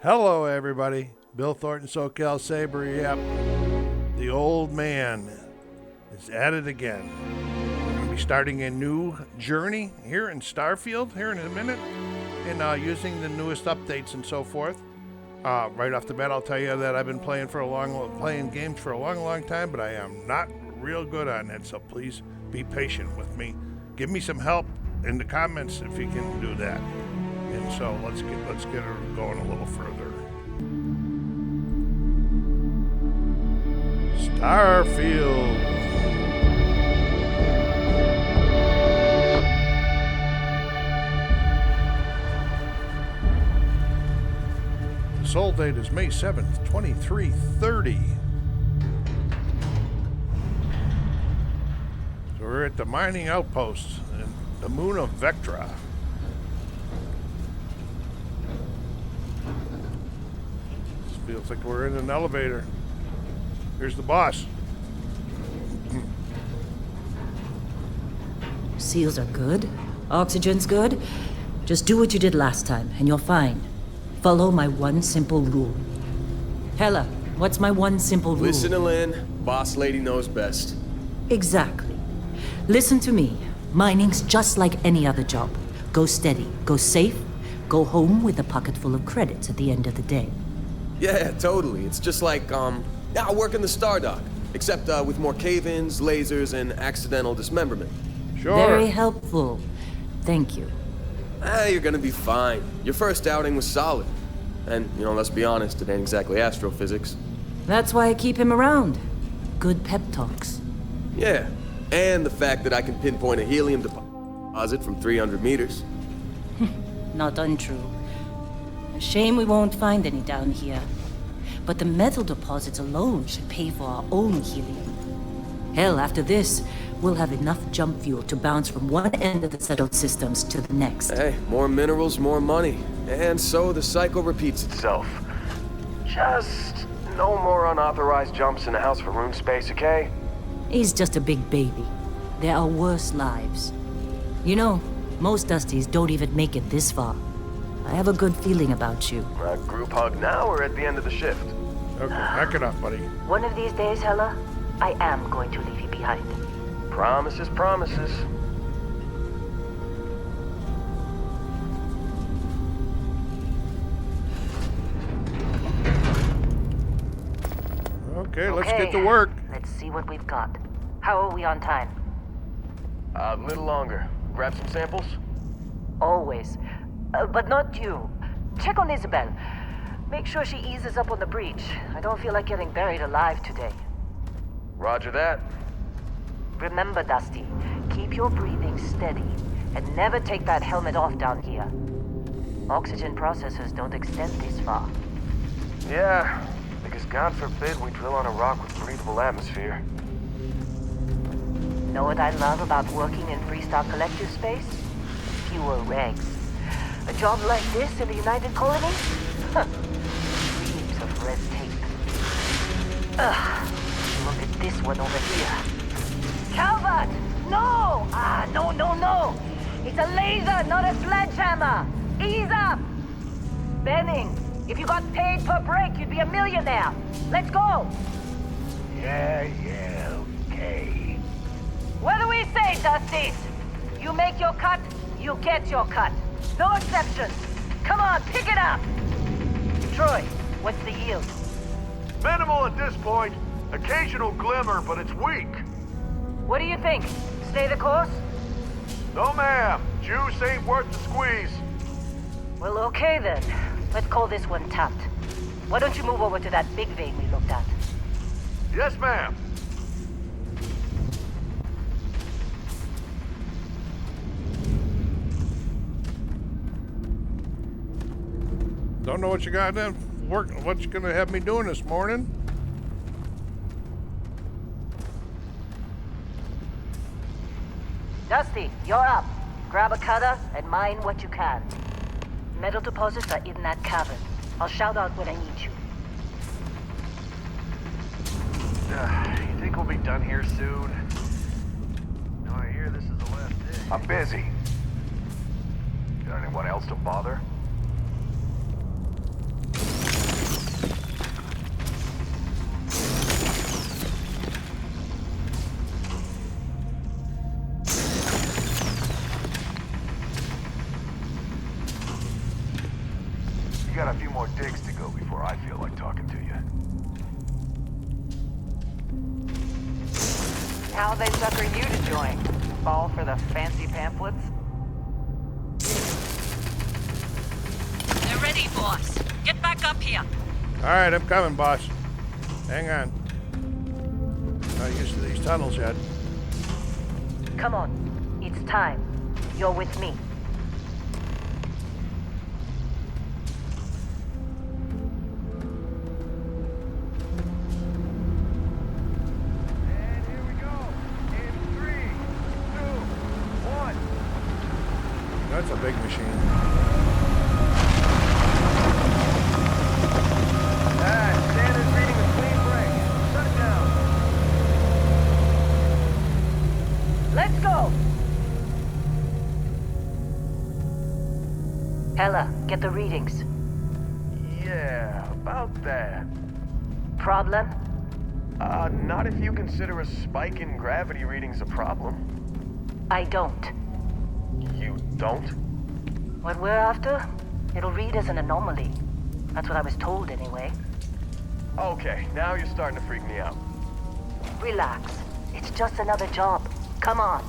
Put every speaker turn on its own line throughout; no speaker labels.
Hello, everybody. Bill Thornton, SoCalSabre. Yep, the old man is at it again. We're going to be starting a new journey here in Starfield here in a minute, and using the newest updates and so forth. Right off the bat, I'll tell you that I've been playing games for a long time, but I am not real good on it. So please be patient with me. Give me some help in the comments if you can do that. And so let's get her going a little further. Starfield. The soul date is May 7th, 2330. So we're at the mining outpost in the moon of Vectra. Feels like we're in an elevator. Here's the boss.
Seals are good. Oxygen's good. Just do what you did last time, and you're fine. Follow my one simple rule. Hella, what's my one simple rule?
Listen to Lynn. Boss lady knows best.
Exactly. Listen to me. Mining's just like any other job. Go steady, go safe, go home with a pocket full of credits at the end of the day.
Yeah, totally. It's just like, I work in the Star Dock. Except, with more cave-ins, lasers, and accidental dismemberment.
Sure.
Very helpful. Thank you.
You're gonna be fine. Your first outing was solid. And, let's be honest, it ain't exactly astrophysics.
That's why I keep him around. Good pep talks.
Yeah, and the fact that I can pinpoint a helium deposit from 300 meters.
Not untrue. A shame we won't find any down here. But the metal deposits alone should pay for our own helium. Hell, after this, we'll have enough jump fuel to bounce from one end of the settled systems to the next.
Hey, more minerals, more money. And so the cycle repeats itself. Just no more unauthorized jumps in the house for room space, okay?
He's just a big baby. There are worse lives. You know, most Dusties don't even make it this far. I have a good feeling about you.
Group hug now or at the end of the shift?
Okay, back it up, buddy.
One of these days, Hella, I am going to leave you behind.
Promises, promises.
Okay, let's get to work.
Let's see what we've got. How are we on time?
A little longer. Grab some samples?
Always. But not you. Check on Isabel. Make sure she eases up on the breach. I don't feel like getting buried alive today.
Roger that.
Remember, Dusty, keep your breathing steady and never take that helmet off down here. Oxygen processors don't extend this far.
Yeah, because God forbid we drill on a rock with breathable atmosphere.
Know what I love about working in Freestar Collective space? Fewer regs. A job like this in the United Colonies? Huh. Dreams of red tape. Ugh. Look at this one over here. Calvert! No! No. It's a laser, not a sledgehammer. Ease up! Benning, if you got paid per break, you'd be a millionaire. Let's go!
Yeah, okay.
What do we say, Dusties? You make your cut, you get your cut. No exceptions. Come on, pick it up. Troy, what's the yield?
Minimal at this point. Occasional glimmer, but it's weak.
What do you think? Stay the course?
No, ma'am. Juice ain't worth the squeeze.
Well, okay then. Let's call this one tapped. Why don't you move over to that big vein we looked at?
Yes, ma'am.
Don't know what you got in work. What you gonna have me doing this morning?
Dusty, you're up. Grab a cutter and mine what you can. Metal deposits are in that cavern. I'll shout out when I need you.
You think we'll be done here soon? No, I hear this is the last day. I'm busy. Got anyone else to bother? You got a few more digs to go before I feel like talking to you.
How they sucker you to join? Fall for the fancy pamphlets?
They're ready, boss. Get back up here.
All right, I'm coming, boss. Hang on. Not used to these tunnels yet.
Come on. It's time. You're with me.
And here we go. In 3, 2, 1.
That's a big machine.
Standard's reading a clean break. Shut it down.
Let's go! Hella, get the readings.
Yeah, about that.
Problem?
Not if you consider a spike in gravity readings a problem.
I don't.
You don't?
What we're after, it'll read as an anomaly. That's what I was told anyway.
Okay, now you're starting to freak me out.
Relax. It's just another job. Come on.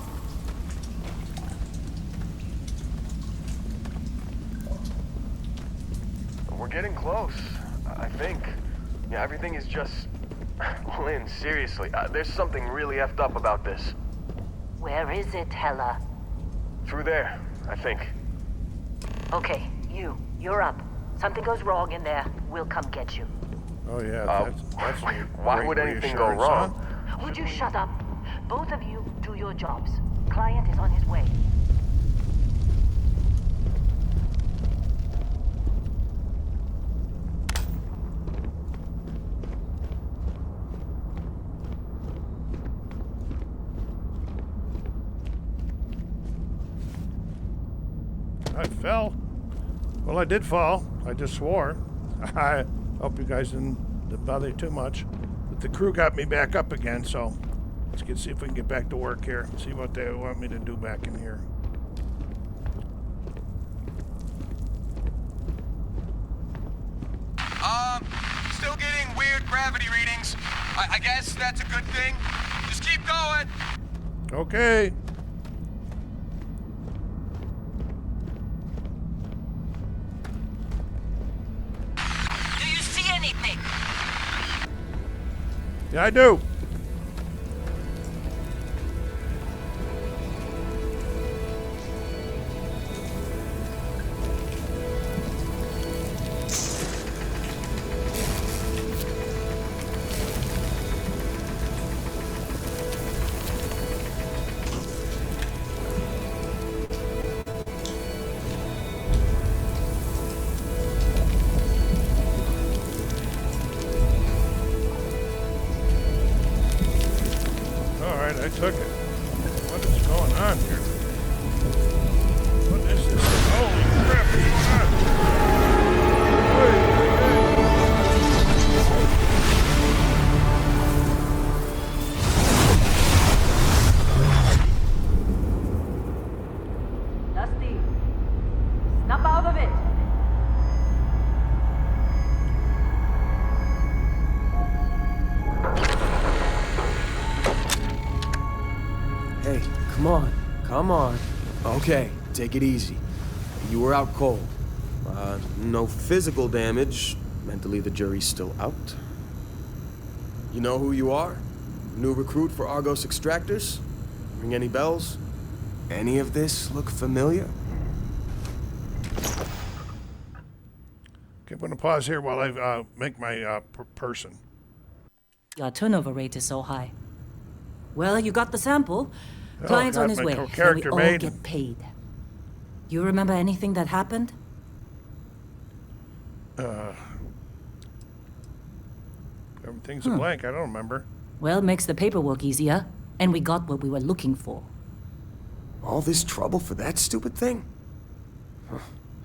We're getting close, I think. Yeah, everything is just... Lynn, seriously, there's something really effed up about this.
Where is it, Hella?
Through there, I think.
Okay, you're up. Something goes wrong in there, we'll come get you.
Oh yeah, that's
Why
great
would anything go
reassurance,
wrong?
huh?
Would you shut up? Both of you do your jobs. Client is on his way.
I fell. Well, I did fall. I just swore. I hope you guys didn't bother you too much. But the crew got me back up again, so let's see if we can get back to work here. See what they want me to do back in here.
Still getting weird gravity readings. I guess that's a good thing. Just keep going.
Okay.
Do you see anything?
Yeah, I do. I took it. What is going on here? What is this? Holy crap, what's going on?
Dusty, snap out of it.
Hey, come on. Okay, take it easy. You were out cold. No physical damage. Mentally, the jury's still out. You know who you are? New recruit for Argos Extractors? Ring any bells? Any of this look familiar?
Okay, I'm going to pause here while I make my person.
Your turnover rate is so high. Well, you got the sample.
Oh,
Client's
got
on his
my
way. Then we
character
all
made.
get paid. You remember anything that happened?
Everything's a blank. I don't remember.
Well, makes the paperwork easier. And we got what we were looking for.
All this trouble for that stupid thing?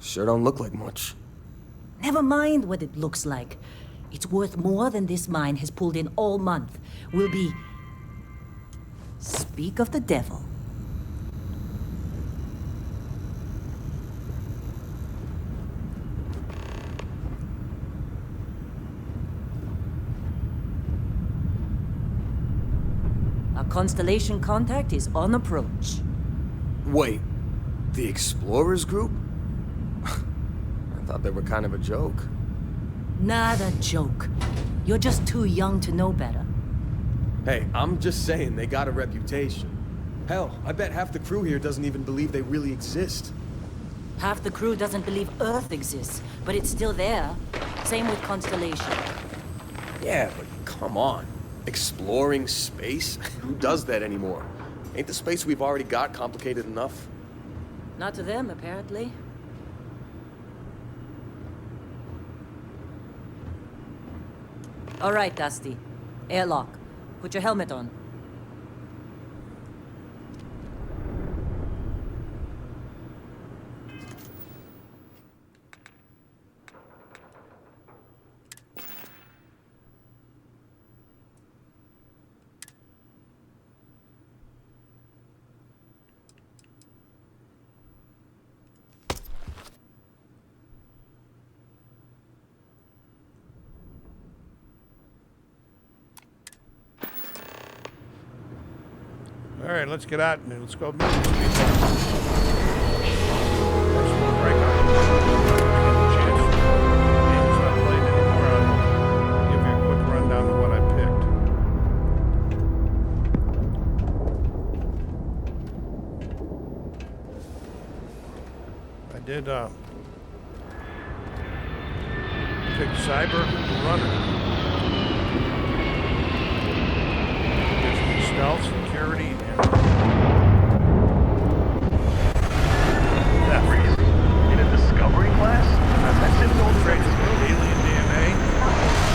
Sure don't look like much.
Never mind what it looks like. It's worth more than this mine has pulled in all month. We'll be... Speak of the devil. Constellation contact is on approach.
Wait, the Explorers group? I thought they were kind of a joke.
Not a joke. You're just too young to know better.
Hey, I'm just saying they got a reputation. Hell, I bet half the crew here doesn't even believe they really exist.
Half the crew doesn't believe Earth exists, but it's still there. Same with Constellation.
Yeah, but come on. Exploring space? Who does that anymore? Ain't the space we've already got complicated enough?
Not to them, apparently. All right, Dusty. Airlock. Put your helmet on.
All right, let's get out and let's go meet these people. First one, break up. Chance. Game's not played anymore. I'll give you a quick rundown of what I picked. I did pick Cyber Runner. Gives me stealth, security, and theft.
In a discovery class? That's in no
Traits of alien DNA,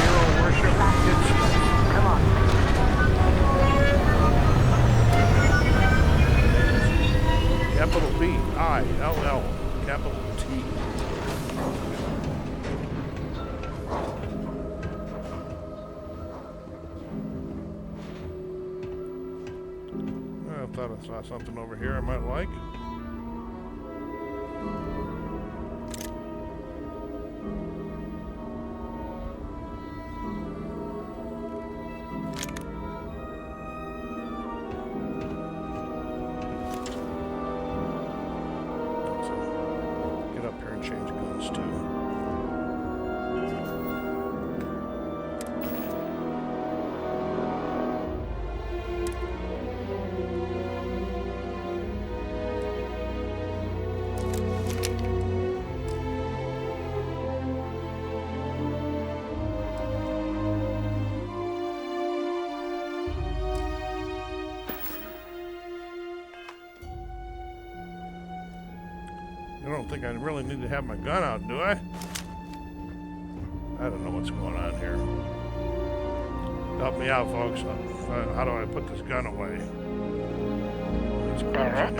hero worship, kid stuff.
Come on.
Capital B, I, L, L, capital T. I thought I saw something over here I might like. So, get up here and change guns too. I don't think I really need to have my gun out, do I? I don't know what's going on here. Help me out, folks. How do I put this gun away? It's
Barrett?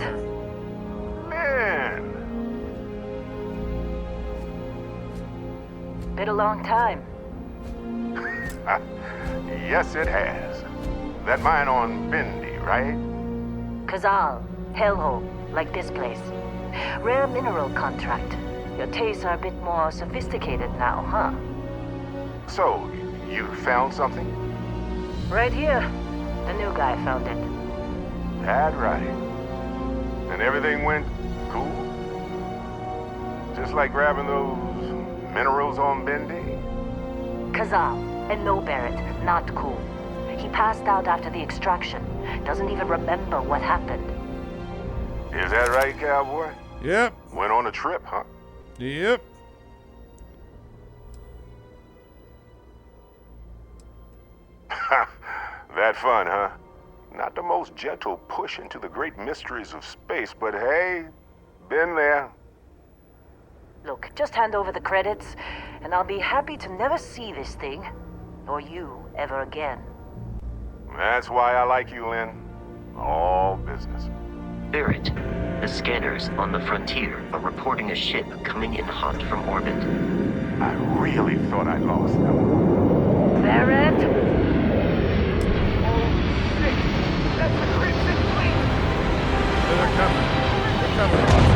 Man!
Been a long time.
Yes, it has. That mine on Bendy, right?
Kazal, hellhole, like this place. Rare mineral contract. Your tastes are a bit more sophisticated now, huh?
So, you found something?
Right here. The new guy found it.
That right. And everything went cool? Just like grabbing those minerals on Bendy?
Kazal, and no Barrett, not cool. He passed out after the extraction. Doesn't even remember what happened.
Is that right, cowboy?
Yep.
Went on a trip, huh?
Yep.
That fun, huh? Not the most gentle push into the great mysteries of space, but hey, been there.
Look, just hand over the credits, and I'll be happy to never see this thing, or you, ever again.
That's why I like you, Lynn. All business.
Barrett, the scanners on the frontier are reporting a ship coming in hot from orbit.
I really thought I lost them.
Barrett?
That's the Crimson Fleet!
They're coming. They're coming, boss.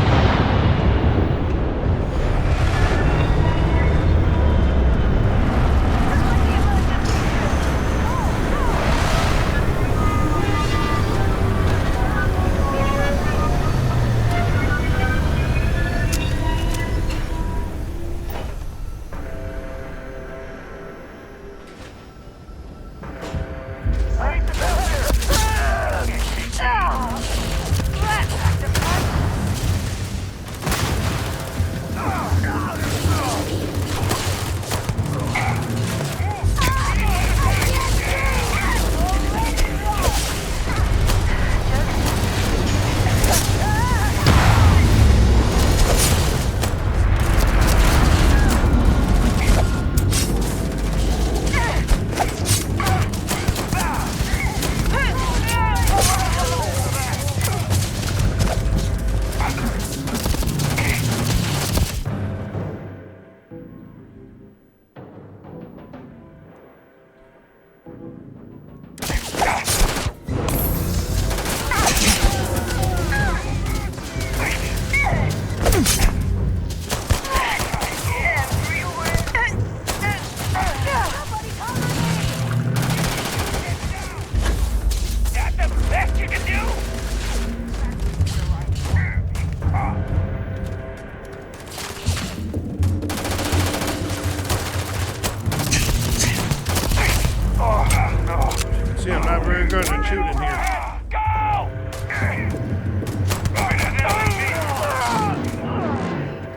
shotgun and shoot in here.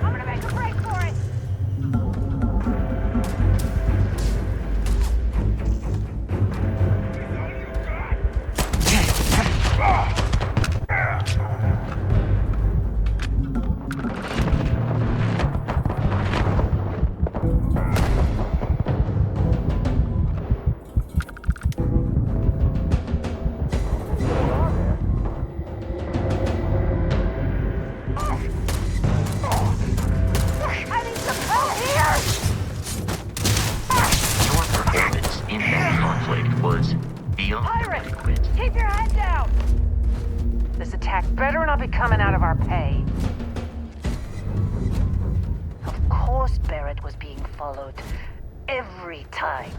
I'm gonna make a break for it. I need some help here!
Your performance in this conflict was beyond
Pirate!
adequate.
Keep your head down! This attack better not be coming out of our pay. Of course Barrett was being followed. Every time.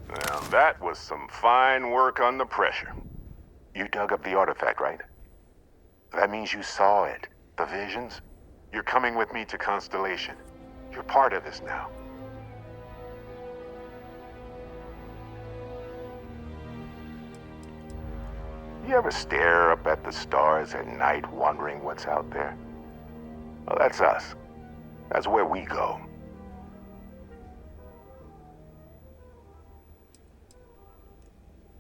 Now, that was some fine work under pressure. You dug up the artifact, right? That means you saw it. The visions? You're coming with me to Constellation. You're part of this now. You ever stare up at the stars at night wondering what's out there? Well, that's us. That's where we go.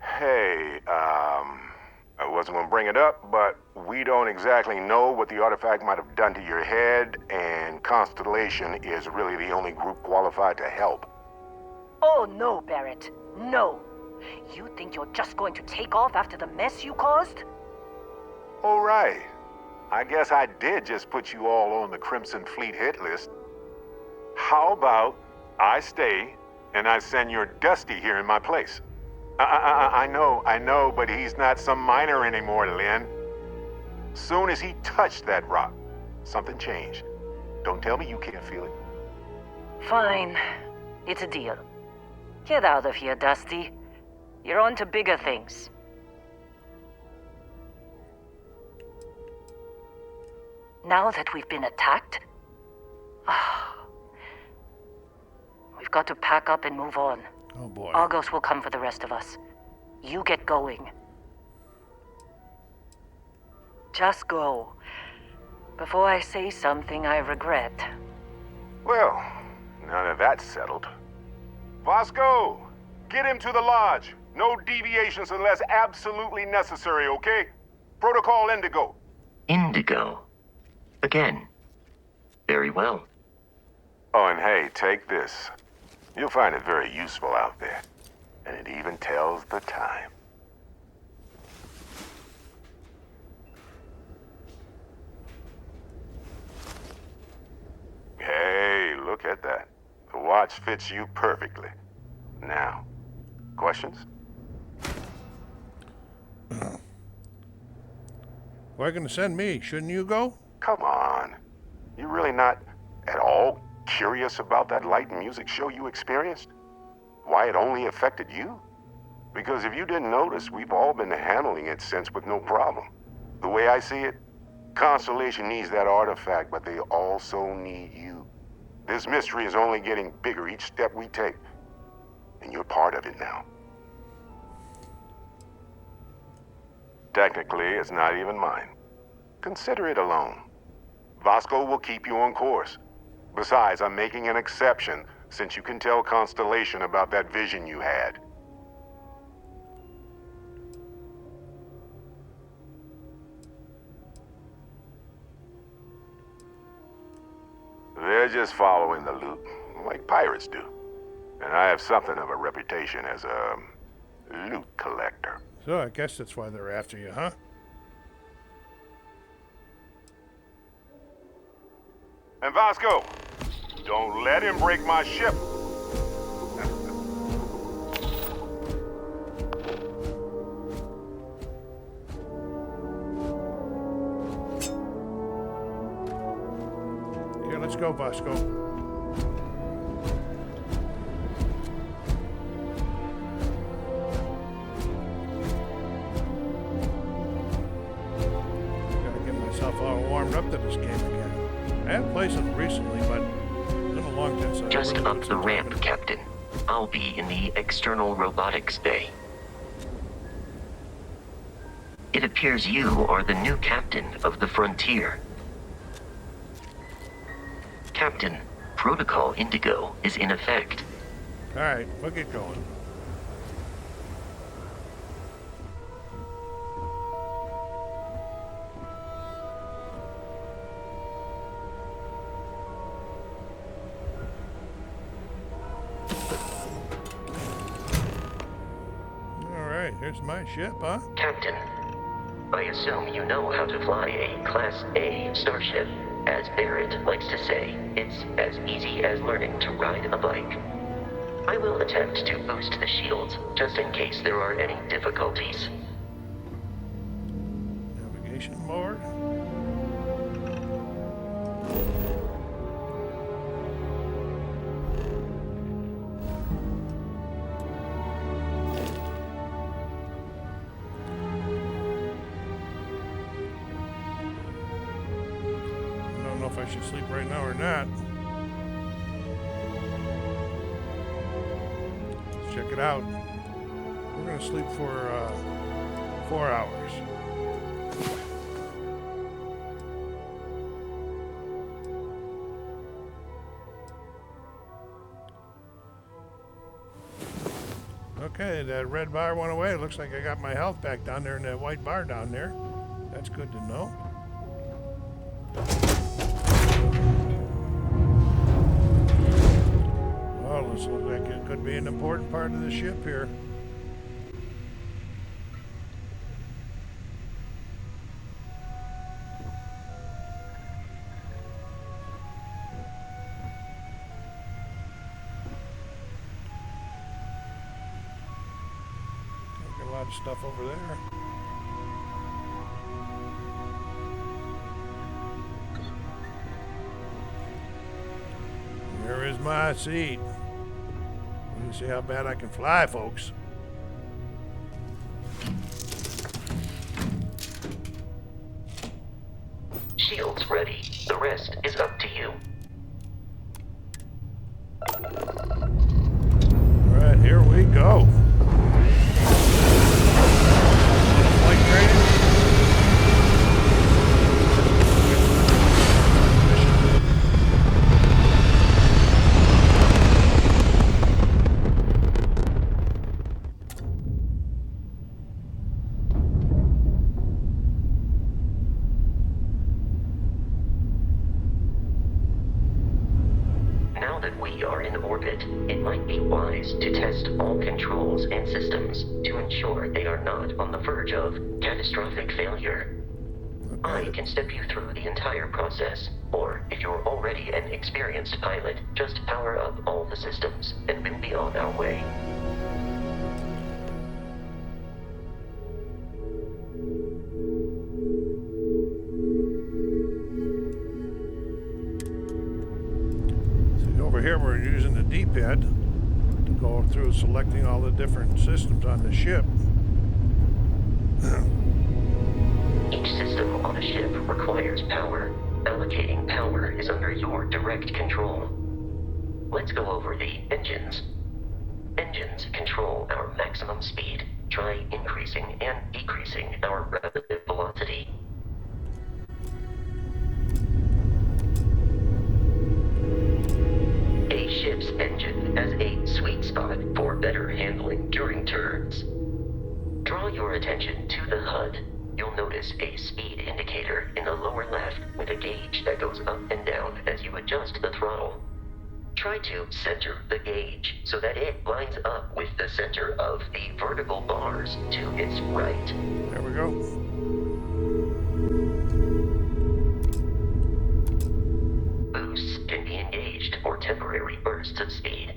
Hey, I wasn't gonna bring it up, but we don't exactly know what the artifact might have done to your head, and Constellation is really the only group qualified to help.
Oh no, Barrett. No. You think you're just going to take off after the mess you caused?
All right. I guess I did just put you all on the Crimson Fleet hit list. How about I stay and I send your Dusty here in my place? I know, but he's not some miner anymore, Lynn. Soon as he touched that rock, something changed. Don't tell me you can't feel it.
Fine. It's a deal. Get out of here, Dusty. You're on to bigger things. Now that we've been attacked, we've got to pack up and move on.
Oh boy.
Argos will come for the rest of us. You get going. Just go. Before I say something I regret.
Well, now that that's settled. Vasco, get him to the lodge. No deviations unless absolutely necessary, okay? Protocol Indigo.
Indigo. Again. Very well.
Oh, and hey, take this. You'll find it very useful out there. And it even tells the time. Hey, look at that. The watch fits you perfectly. Now, questions?
Why gonna send me? Shouldn't you go?
Come on. You really not at all curious about that light and music show you experienced? Why it only affected you? Because if you didn't notice, we've all been handling it since with no problem. The way I see it, Constellation needs that artifact, but they also need you. This mystery is only getting bigger each step we take. And you're part of it now. Technically, it's not even mine. Consider it a loan. Vasco will keep you on course. Besides, I'm making an exception since you can tell Constellation about that vision you had. They're just following the loot, like pirates do. And I have something of a reputation as a loot collector.
So I guess that's why they're after you, huh?
And Vasco, don't let him break my ship.
Okay, let's go, Vasco. All warmed up to this game again. I have played some recently, but it's been a long time since I
Just
really
up
put
the
some time
ramp,
into it.
Captain. I'll be in the external robotics bay. It appears you are the new captain of the Frontier. Captain, Protocol Indigo is in effect.
Alright, we'll get going. Alright, here's my ship, huh?
Captain, I assume you know how to fly a Class A starship. As Barrett likes to say, it's as easy as learning to ride a bike. I will attempt to boost the shields, just in case there are any difficulties.
Navigation board. I don't know if I should sleep right now or not. Let's check it out. We're going to sleep for 4 hours. Okay, that red bar went away. It looks like I got my health back down there in that white bar down there. That's good to know. Oh, this looks like it could be an important part of the ship here. Got a lot of stuff over there. Here is my seat. Let me see how bad I can fly, folks.
Shields ready. The rest is up to you.
All right, here we go. Flight training.
Now that we are in orbit, it might be wise to test all controls and systems to ensure they are not on the verge of catastrophic failure. I can step you through the entire process, or if you're already an experienced pilot, just power up all the systems and we'll be on our way.
See, over here we're using the D-pad to go through selecting all the different systems on the ship.
Each system on a ship requires power. Allocating power is under your direct control. Let's go over the engines. Engines control our maximum speed. Try increasing and decreasing our relative velocity. A ship's engine has a sweet spot for better handling during turns. Draw your attention to the HUD. You'll notice a speed indicator in the lower left with a gauge that goes up and down as you adjust the throttle. Try to center the gauge so that it lines up with the center of the vertical bars to its right.
There we go.
Boosts can be engaged for temporary bursts of speed.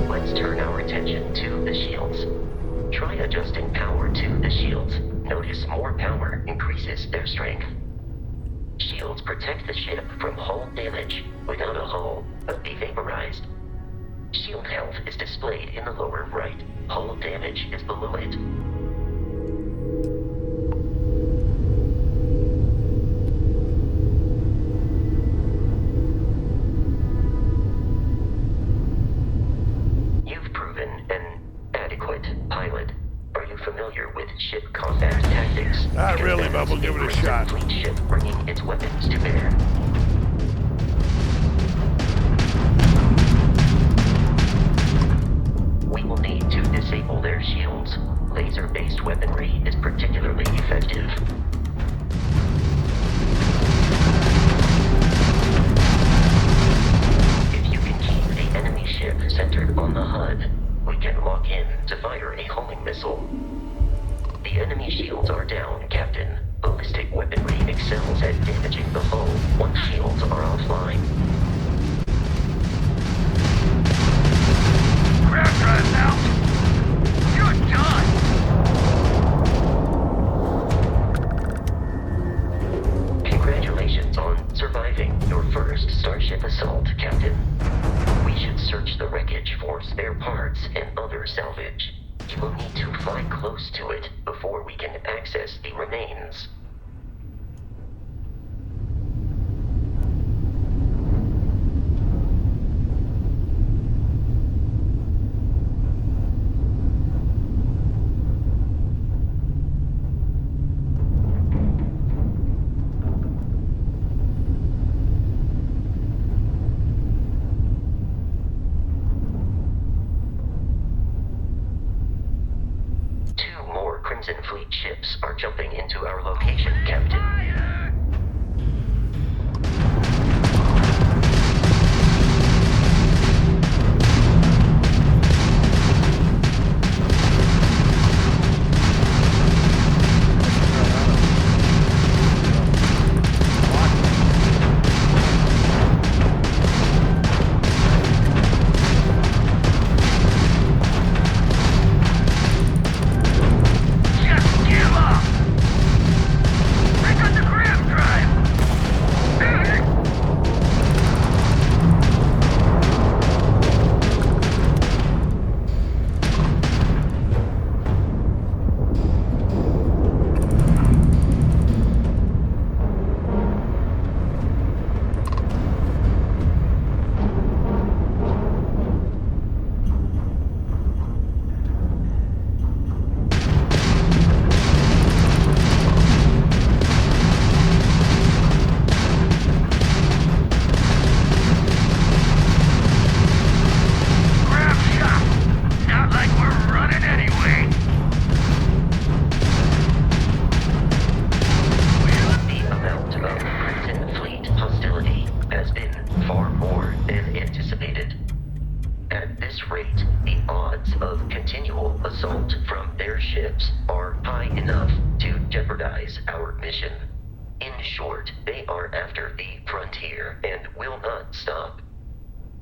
Let's turn our attention to the shields. Try adjusting power to the shields. Notice more power increases their strength. Shields protect the ship from hull damage. Without a hull, they'll be vaporized. Shield health is displayed in the lower right. Hull damage is below it. Pilot, are you familiar with ship combat tactics?
Not
Because
really,
that
but
is
we'll give it a
Crimson
shot.
Fleet ship bringing its weapons to bear. We will need to disable their shields. Laser-based weaponry is particularly effective. If you can keep the enemy ship centered on the HUD, we can lock in to fire a homing missile. The enemy shields are down, Captain. Ballistic weaponry excels at damaging the hull once shields are offline.
Grab drive out! You're done!
Congratulations on surviving your first Starship assault, Captain. We should search the wreckage for spare parts and other salvage. You will need to fly close to it before we can access the remains. Two more Crimson Fleet ships are jumping into our location, Captain.
Just give up! Pick up the grab drive! Grab shot! Not like we're running anyway!
The amount of Crimson Fleet hostility has been far more than anticipated. At this rate, the odds of continual assault from their ships are high enough to jeopardize our mission. In short, they are after the frontier and will not stop.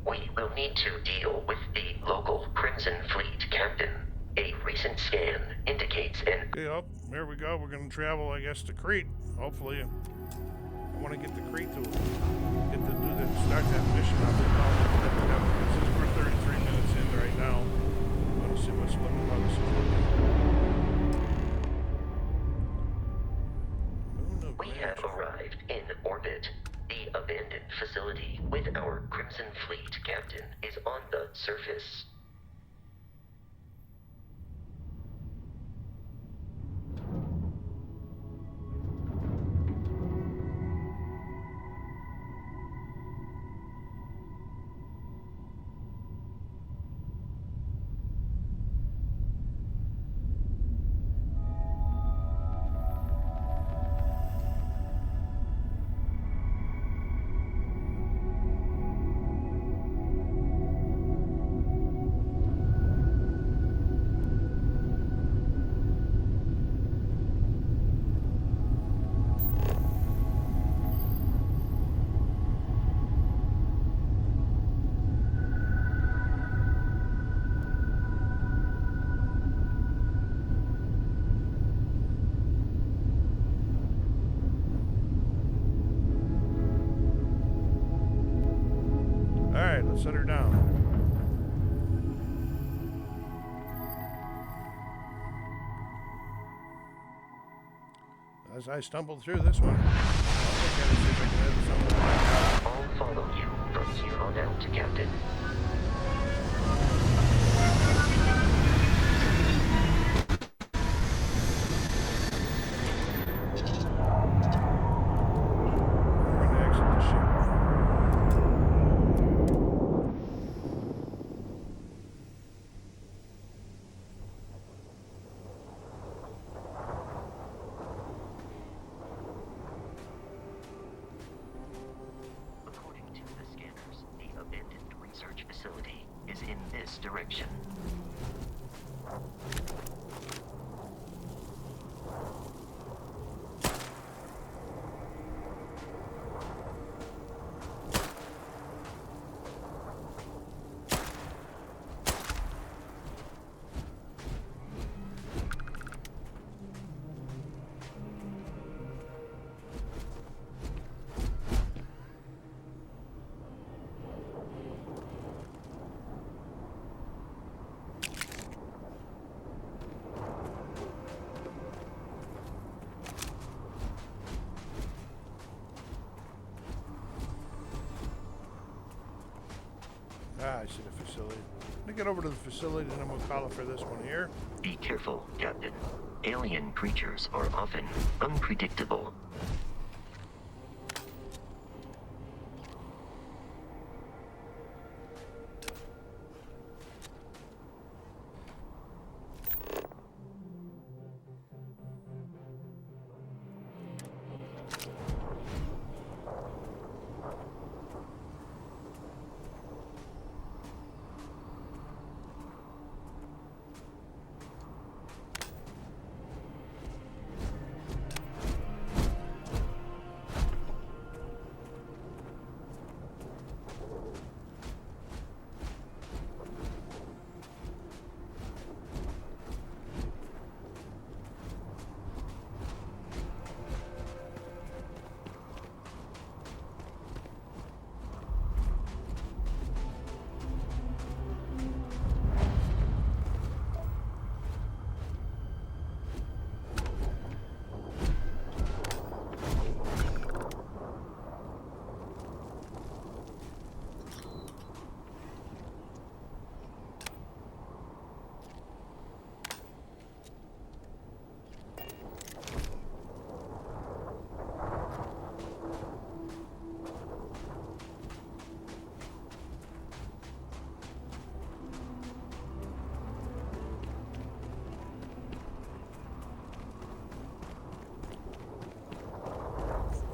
We will need to deal with the local Crimson Fleet captain. A recent scan indicates an
Okay, oh, there we go. We're going to travel, I guess, to Crete. Hopefully. I want to get to Crete to start that mission. This is we're 33 minutes in right now. I want to see what's going on. This is looking.
We have arrived in orbit. The abandoned facility with our Crimson Fleet captain is on the surface.
Alright, let's set her down. As I stumble through this one, I'll look at it, see if I can edit something.
I'll follow you from here on out, Captain. direction.
Ah, I see the facility. Let me get over to the facility and then we'll call it for this one here.
Be careful, Captain. Alien creatures are often unpredictable.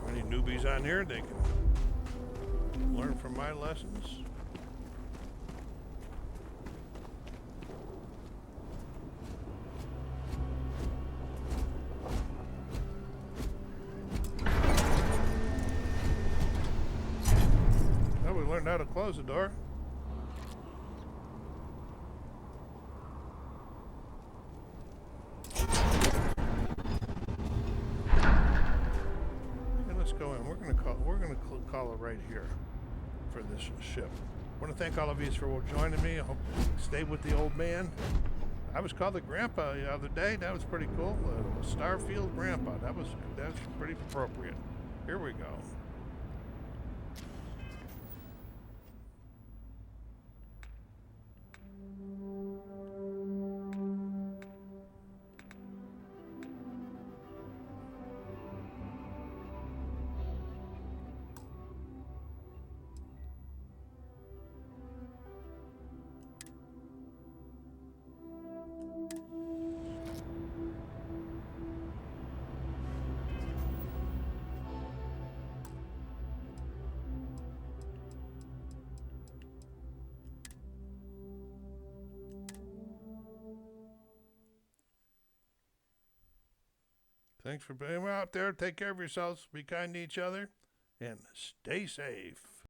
Any newbies on here, they can learn from my lessons. Well, we learned how to close the door. Let's go in. We're gonna call it right here for this ship. I want to thank all of you for joining me. I hope you stay with the old man. I was called the grandpa the other day. That was pretty cool. Starfield grandpa. That's pretty appropriate. Here we go. Thanks for being out there. Take care of yourselves. Be kind to each other. And stay safe.